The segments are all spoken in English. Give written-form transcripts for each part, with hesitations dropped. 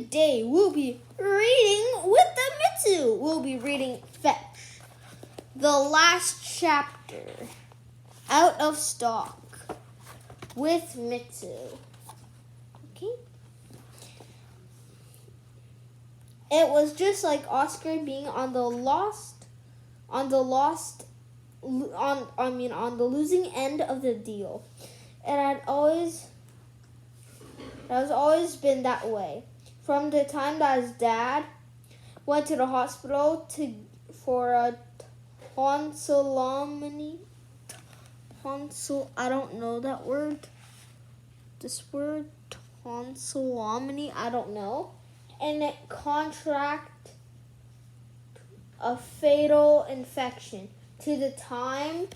today we'll be reading with the Mitzu. We'll be reading Fetch, the last chapter, Out of Stock, with Mitzu. Okay. It was just like Oscar being on the losing end of the deal. It has always been that way. From the time that his dad went to the hospital for a tonsillotomy. I don't know that word. This word, tonsillotomy, I don't know. And it contract a fatal infection to the time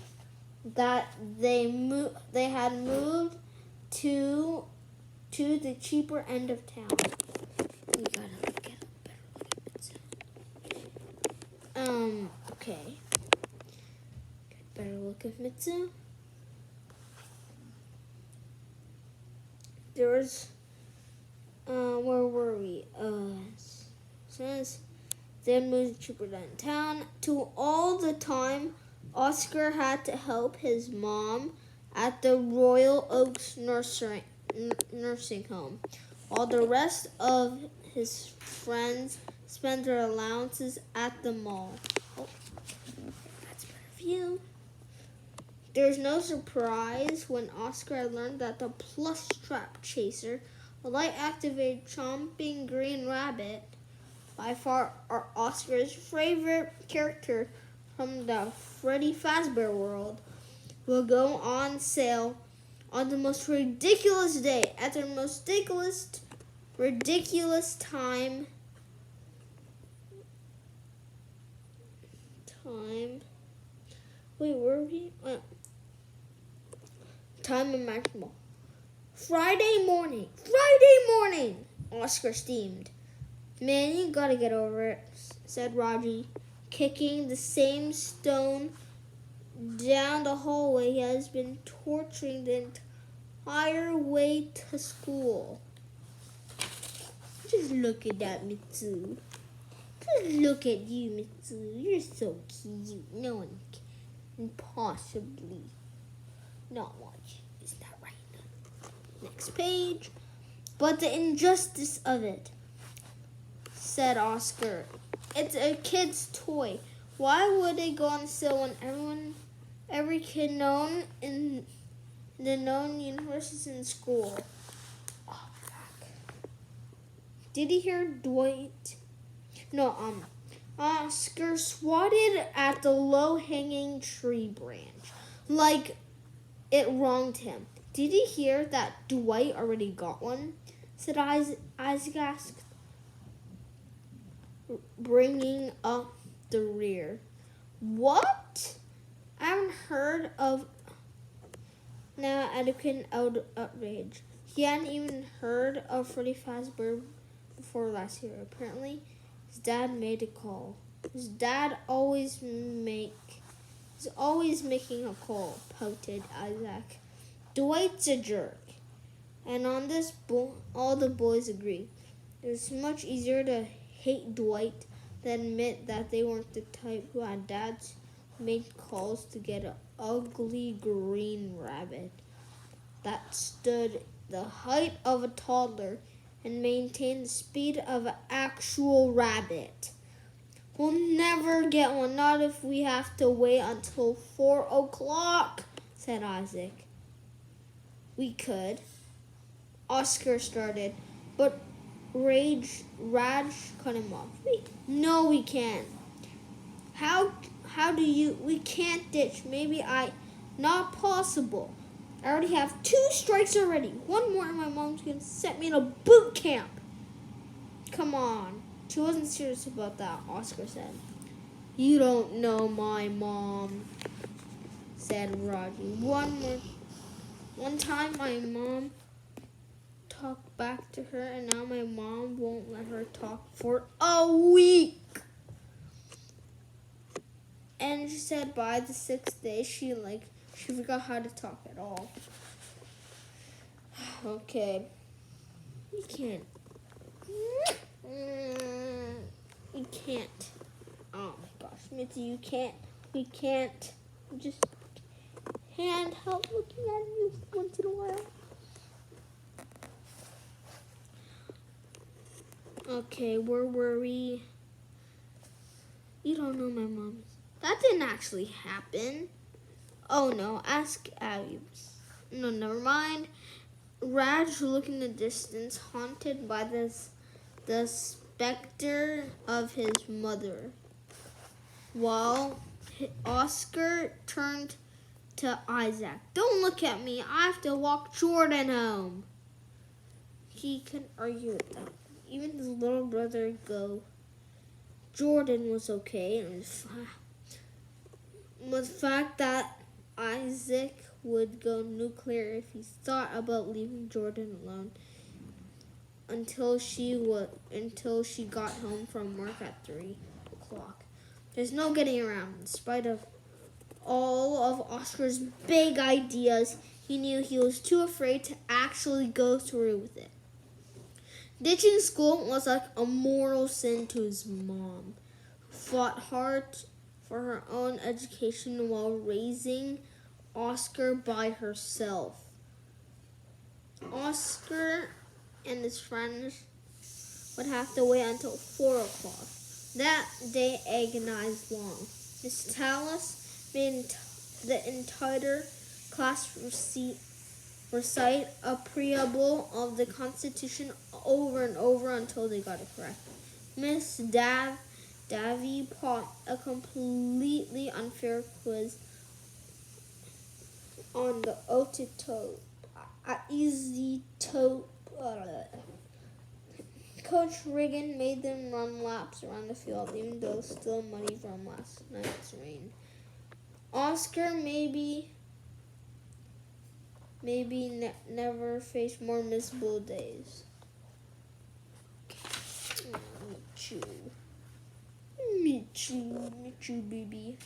that they had moved to the cheaper end of town. We gotta get a better look at Mitzu. Okay. Get a better look at Mitzu. There's where were we? Says then moved cheaper than town. To all the time Oscar had to help his mom at the Royal Oaks nursing home, while the rest of his friends spent their allowances at the mall. Oh, that's a better view. There's no surprise when Oscar had learned that the plush trap chaser, a light-activated chomping green rabbit, by far are Oscar's favorite character from the Freddy Fazbear world, will go on sale on the most ridiculous day at the most ridiculous time. Wait, where are we? Time imaginable. Friday morning, Oscar steamed. Man, you gotta get over it, said Raji, kicking the same stone down the hallway he has been torturing the entire way to school. Just look at that, Mitzu. Just look at you, Mitzu. You're so cute. No one can possibly not watch. Is that right? Next page. But the injustice of it, said Oscar. It's a kid's toy. Why would they go on sale when every kid known in the known universe is in school? Oh, fuck. Did he hear Dwight? No, Oscar swatted at the low-hanging tree branch, like it wronged him. Did he hear that Dwight already got one? Said Isaac asked, bringing up the rear. What? I haven't heard of. Now Anakin outrage. He hadn't even heard of Freddy Fazbear before last year. Apparently, his dad made a call. His dad always making a call, pouted Isaac. Dwight's a jerk. And on this, all the boys agree. It's much easier to hate Dwight than admit that they weren't the type who had dads who made calls to get an ugly green rabbit that stood the height of a toddler and maintained the speed of an actual rabbit. We'll never get one, not if we have to wait until 4 o'clock, said Isaac. We could. Oscar started, but Raj cut him off. No, we can't. How do you? We can't ditch. Not possible. I already have 2 strikes already. One more and my mom's going to set me in a boot camp. Come on. She wasn't serious about that, Oscar said. You don't know my mom, said Raji. One time my mom talked back to her, and now my mom won't let her talk for a week. And she said by the 6th day she forgot how to talk at all. Okay. You can't. can't. Oh my gosh, Mitzi, you can't. We can't. We just can't help looking at you once in a while. Okay, where were we? You don't know my mom's. That didn't actually happen. Oh no, ask Abby. No, never mind. Raj looked in the distance, haunted by the specter of his mother. While Oscar turned to Isaac. Don't look at me. I have to walk Jordan home. He couldn't argue with that. Even his little brother go. Jordan was okay. And the fact that Isaac would go nuclear if he thought about leaving Jordan alone until she got home from work at 3 o'clock. There's no getting around. In spite of all of Oscar's big ideas, he knew he was too afraid to actually go through with it. Ditching school was like a mortal sin to his mom, who fought hard for her own education while raising Oscar by herself. Oscar and his friends would have to wait until 4 o'clock. That day agonized long. Miss Tallis made the entire class recite a preamble of the Constitution over and over until they got it correct. Miss Davy taught a completely unfair quiz on the easy toe. Coach Reagan made them run laps around the field, even though it was still muddy from last night's rain. Oscar maybe never faced more miserable days. Mitzu, baby.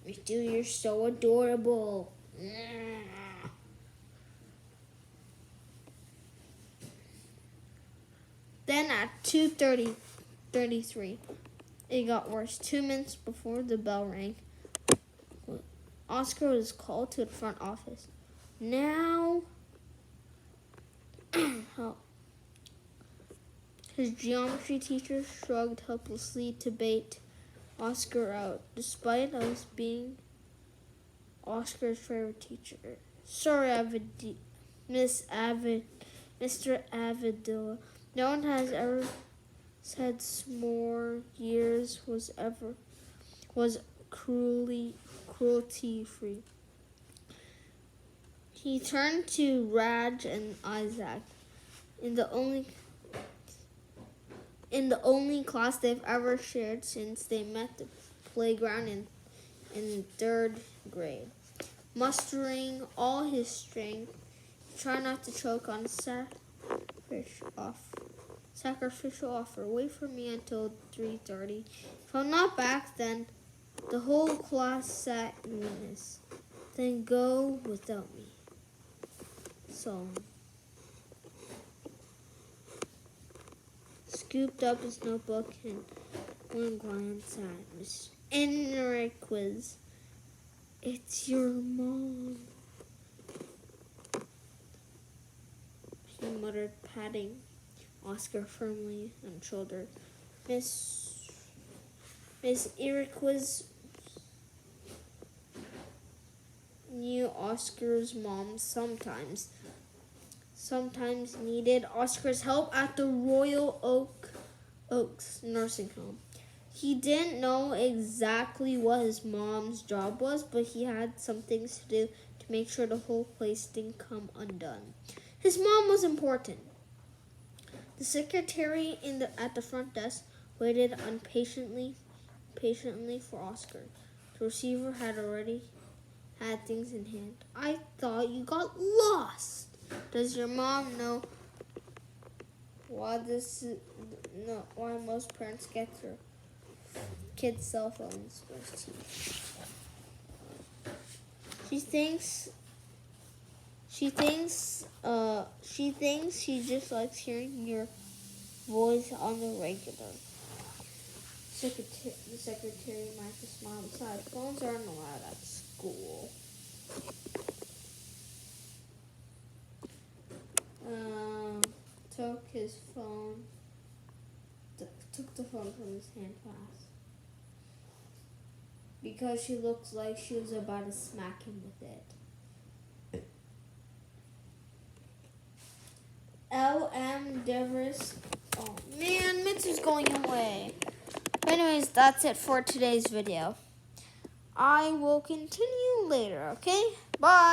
Mitzu, you're so adorable. Then at 2:33, it got worse. 2 minutes before the bell rang, Oscar was called to the front office. Now, his geometry teacher shrugged helplessly to bait Oscar out, despite us being Oscar's favorite teacher. Sorry, Mr. Avidilla. No one has ever said more years was cruelty free. He turned to Raj and Isaac. In the only class they've ever shared since they met the playground in 3rd grade. Mustering all his strength, he tried not to choke on sacrificial offer. Wait for me until 3:30. If I'm not back, then the whole class sat in witness. Then go without me. So scooped up his notebook and one glance at Miss Enriquez. It's your mom, he muttered, patting Oscar firmly on the shoulder. Miss Enriquez knew Oscar's mom sometimes needed Oscar's help at the Royal Oaks nursing home. He didn't know exactly what his mom's job was, but he had some things to do to make sure the whole place didn't come undone. His mom was important. The secretary at the front desk waited impatiently for Oscar. The receiver had already had things in hand. I thought you got lost. Does your mom know why most parents get their kids' cell phones? She thinks she just likes hearing your voice on the regular. The secretary might just smile beside. Phones aren't allowed at school. Took the phone from his hand fast. Because she looked like she was about to smack him with it. L.M. Devers. Oh man, Mitzu's going away. Anyways, that's it for today's video. I will continue later, okay? Bye.